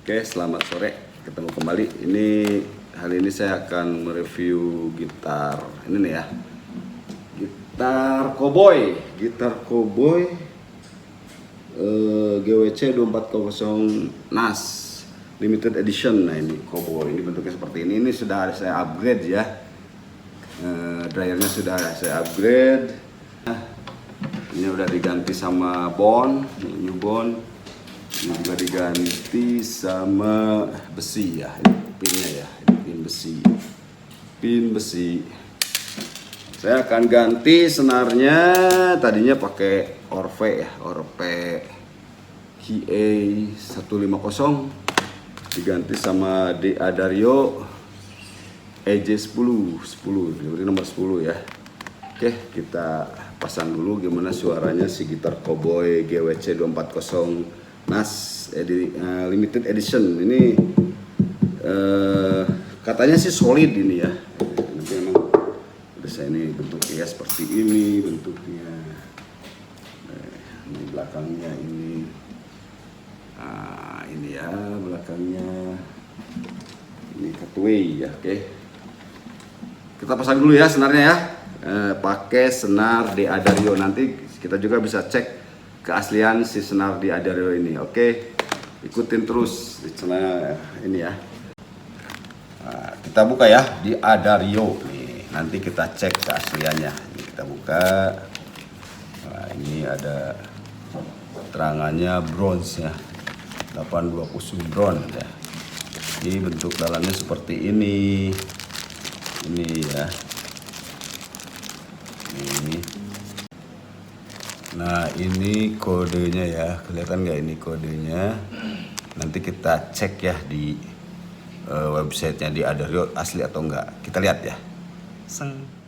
Oke, selamat sore. Ketemu kembali. Hari ini saya akan mereview gitar. Ini nih ya. Gitar Cowboy GWC 2400 NAS Limited Edition. Nah, ini Cowboy. Ini bentuknya seperti ini. Ini sudah saya upgrade ya. Dryernya sudah saya upgrade. Ini udah diganti sama bond, new bond. Ini juga diganti sama besi ya, ini pinnya ya, ini pin besi. Saya akan ganti senarnya, tadinya pakai Orve KA 150, diganti sama DA Dario EJ10, jadi nomor 10 ya. Oke, kita pasang dulu gimana suaranya si gitar Cowboy GWC 240 NAS Limited Edition. Ini katanya sih solid ini ya. Nanti memang udah saya ini bentuknya seperti ini bentuknya. Ini belakangnya ini. Ini ya belakangnya. Ini cutaway ya. Oke. Kita pasang dulu ya senarnya ya. Pakai senar DA Dario. Nanti kita juga bisa cek keaslian si senar DA Dario ini. Oke, ikutin terus di channel ini ya. Nah, kita buka ya DA Dario nih. Nanti kita cek keasliannya. Ini kita buka. Nah, ini ada terangannya bronze ya, 820 bronze ya. Ini bentuk dalamnya seperti ini. Ini ya. Ini. Nah, ini kodenya ya, kelihatan nggak ini kodenya? Nanti kita cek ya di websitenya di DA Dario asli atau enggak. Kita lihat ya. Seng.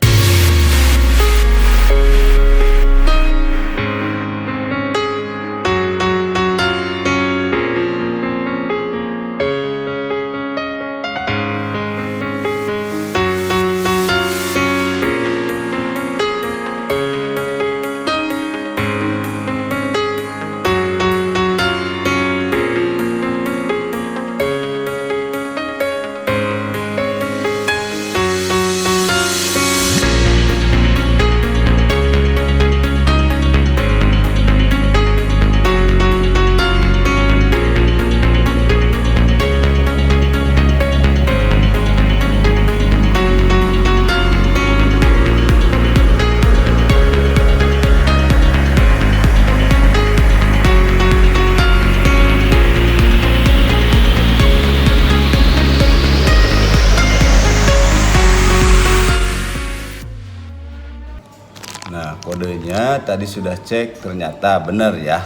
Nah, kodenya tadi sudah cek, ternyata benar ya.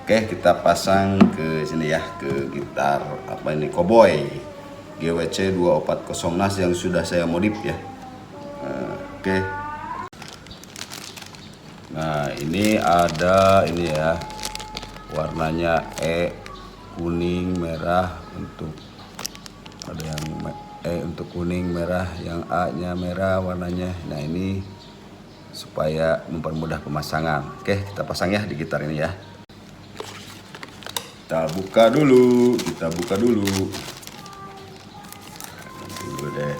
Oke, kita pasang ke sini ya, ke gitar apa ini Cowboy GWC 240 NAS yang sudah saya modif ya. Oke. Nah, ini ada ini ya, warnanya kuning merah, untuk ada yang untuk kuning merah, yang A-nya merah warnanya. Nah, ini supaya mempermudah pemasangan. Oke, kita pasang ya di gitar ini ya. Kita buka dulu. Tunggu deh.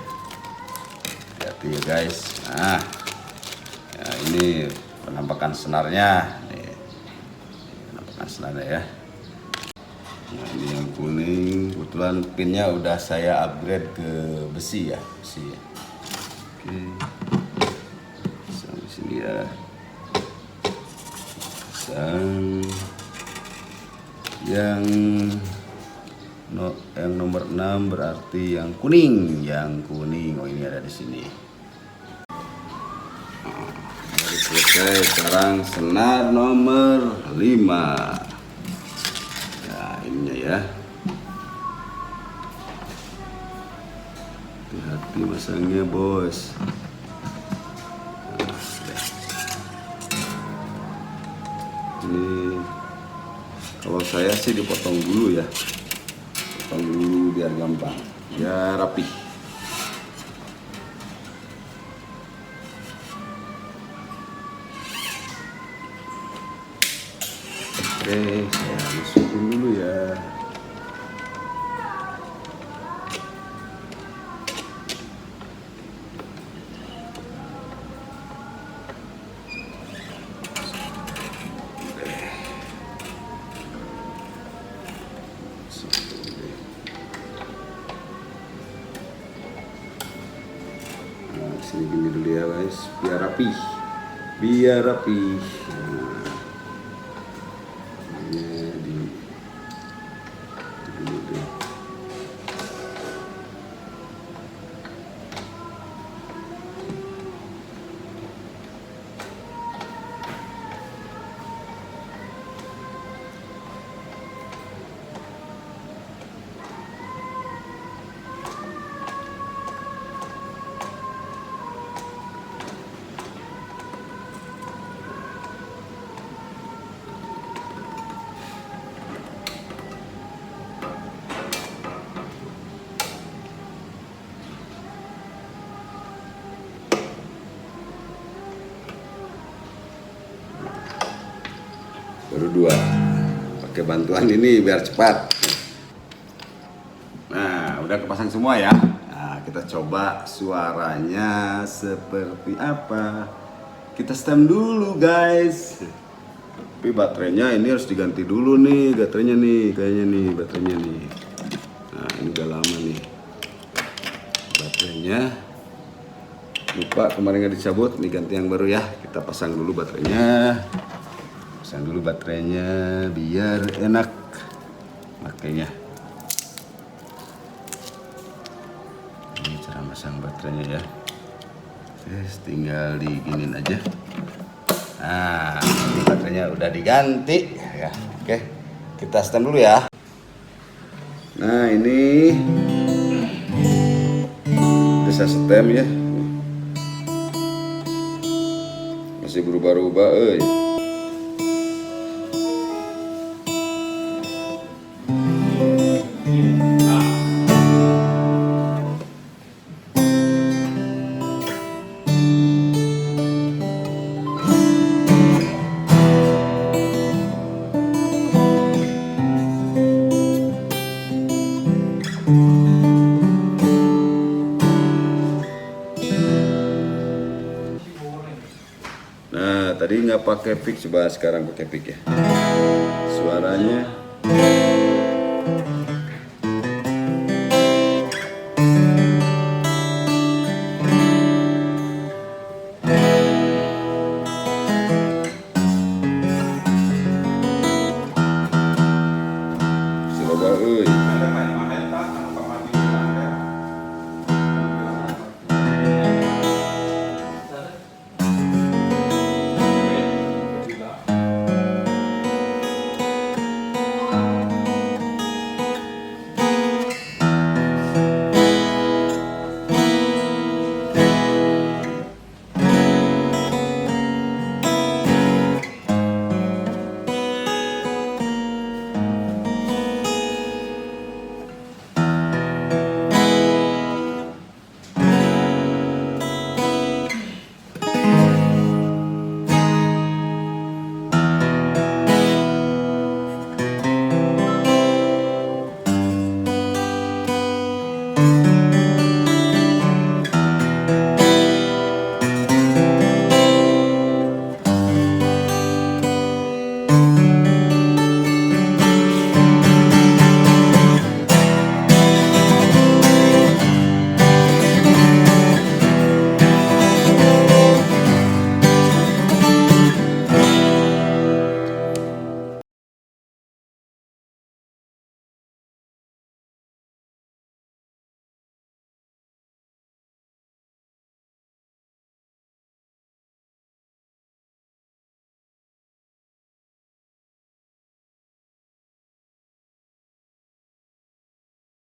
Hati-hati ya guys. Nah, ya ini penampakan senarnya. Nih, penampakan senarnya ya. Nah, ini yang kuning. Kebetulan pinnya udah saya upgrade ke besi ya. Oke. Sini ya, yang nomor 6 berarti yang kuning. Oh, ini ada di sini. Baru selesai. Sekarang senar nomor 5 ya, ininya ya. Hati-hati masangnya bos. Ini kalau saya sih dipotong dulu ya, biar gampang, biar rapi. Oke, saya masukin dulu ya. rapih, biar rapih. Nah, ini deh. Baru 2. Pakai bantuan ini biar cepat. Nah, udah kepasang semua ya. Nah, kita coba suaranya seperti apa. Kita stem dulu, guys. Tapi baterainya ini harus diganti dulu nih, baterainya nih, kayaknya nih, baterainya nih. Nah, ini udah lama nih. Baterainya lupa kemarin nggak dicabut, nih ganti yang baru ya. Kita pasang dulu baterainya. Pasang dulu baterainya biar enak makainya. Ini cara pasang baterainya ya. Tinggal diginin aja. Nah, ini baterainya udah diganti ya. Oke, kita stem dulu ya. Nah, ini bisa stem ya. Masih berubah-ubah, Nah, tadi nggak pakai pick, coba sekarang pakai pick ya. Suaranya